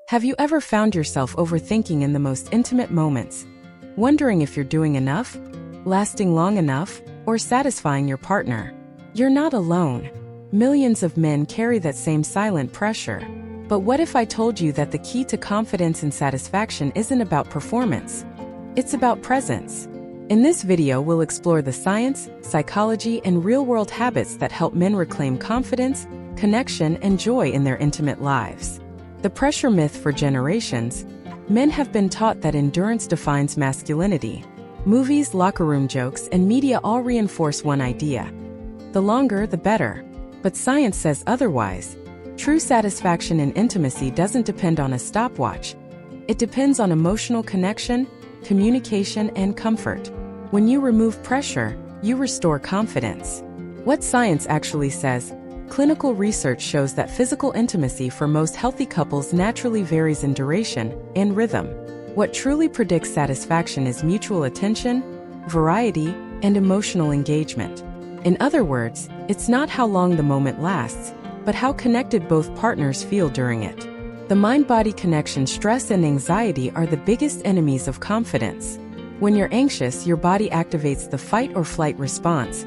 Have you ever found yourself overthinking in the most intimate moments, wondering if you're doing enough, lasting long enough, or satisfying your partner? You're not alone. Millions of men carry that same silent pressure. But what if I told you that the key to confidence and satisfaction isn't about performance? It's about presence. In this video, we'll explore the science, psychology, and real-world habits that help men reclaim confidence, connection, and joy in their intimate lives. The pressure myth. For generations, men have been taught that endurance defines masculinity. Movies, locker room jokes, and media all reinforce one idea: the longer, the better. But science says otherwise. True satisfaction in intimacy doesn't depend on a stopwatch. It depends on emotional connection, communication, and comfort. When you remove pressure, you restore confidence. What science actually says: clinical research shows that physical intimacy for most healthy couples naturally varies in duration and rhythm. What truly predicts satisfaction is mutual attention, variety, and emotional engagement. In other words, it's not how long the moment lasts, but how connected both partners feel during it. The mind-body connection. Stress and anxiety are the biggest enemies of confidence. When you're anxious, your body activates the fight or flight response.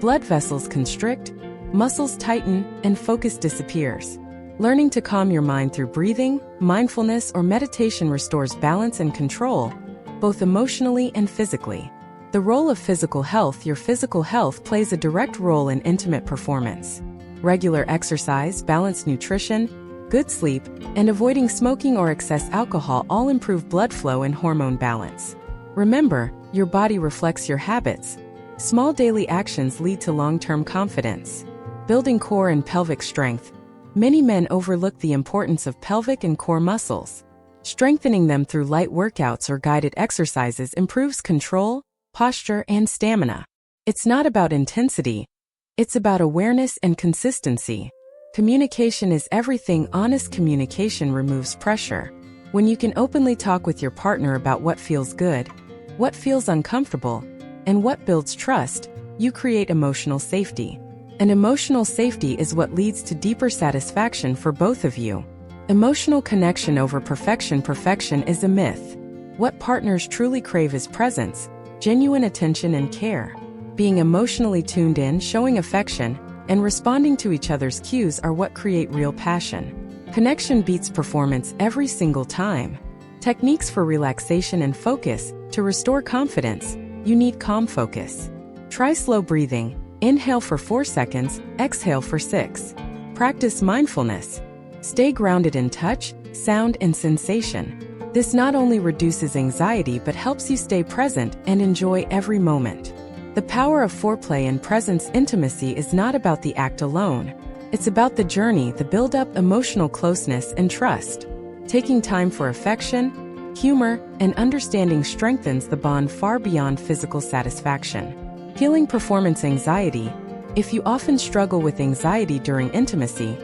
Blood vessels constrict, muscles tighten, and focus disappears. Learning to calm your mind through breathing, mindfulness, or meditation restores balance and control, both emotionally and physically. The role of physical health. Your physical health plays a direct role in intimate performance. Regular exercise, balanced nutrition, good sleep, and avoiding smoking or excess alcohol all improve blood flow and hormone balance. Remember, your body reflects your habits. Small daily actions lead to long-term confidence. Building core and pelvic strength. Many men overlook the importance of pelvic and core muscles. Strengthening them through light workouts or guided exercises improves control, posture, and stamina. It's not about intensity. It's about awareness and consistency. Communication is everything. Honest communication removes pressure. When you can openly talk with your partner about what feels good, what feels uncomfortable, and what builds trust, you create emotional safety. And emotional safety is what leads to deeper satisfaction for both of you. Emotional connection over perfection. Perfection is a myth. What partners truly crave is presence, genuine attention, and care. Being emotionally tuned in, showing affection, and responding to each other's cues are what create real passion. Connection beats performance every single time. Techniques for relaxation and focus. To restore confidence, you need calm focus. Try slow breathing. Inhale for 4 seconds, exhale for 6. Practice mindfulness. Stay grounded in touch, sound, and sensation. This not only reduces anxiety but helps you stay present and enjoy every moment. The power of foreplay and presence. Intimacy is not about the act alone. It's about the journey, the build-up, emotional closeness, and trust. Taking time for affection, humor, and understanding strengthens the bond far beyond physical satisfaction. Healing performance anxiety. If you often struggle with anxiety during intimacy,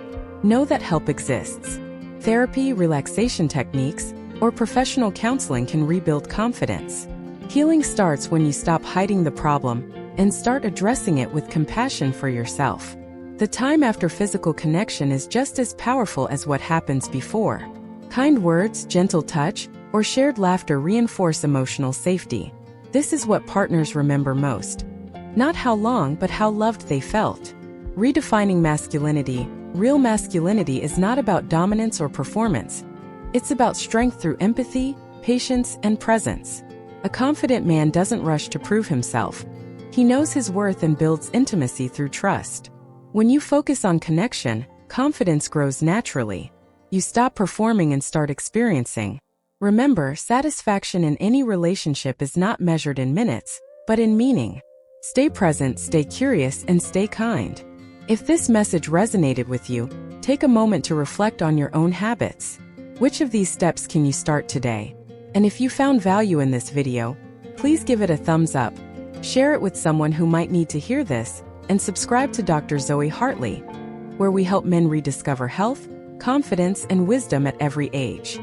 know that help exists. Therapy, relaxation techniques, or professional counseling can rebuild confidence. Healing starts when you stop hiding the problem and start addressing it with compassion for yourself. The time after physical connection is just as powerful as what happens before. Kind words, gentle touch, or shared laughter reinforce emotional safety. This is what partners remember most. Not how long, but how loved they felt. Redefining masculinity. Real masculinity is not about dominance or performance. It's about strength through empathy, patience, and presence. A confident man doesn't rush to prove himself. He knows his worth and builds intimacy through trust. When you focus on connection, confidence grows naturally. You stop performing and start experiencing. Remember, satisfaction in any relationship is not measured in minutes, but in meaning. Stay present, stay curious, and stay kind. If this message resonated with you, take a moment to reflect on your own habits. Which of these steps can you start today? And if you found value in this video, please give it a thumbs up, share it with someone who might need to hear this, and subscribe to Dr. Zoe Hartley, where we help men rediscover health, confidence, and wisdom at every age.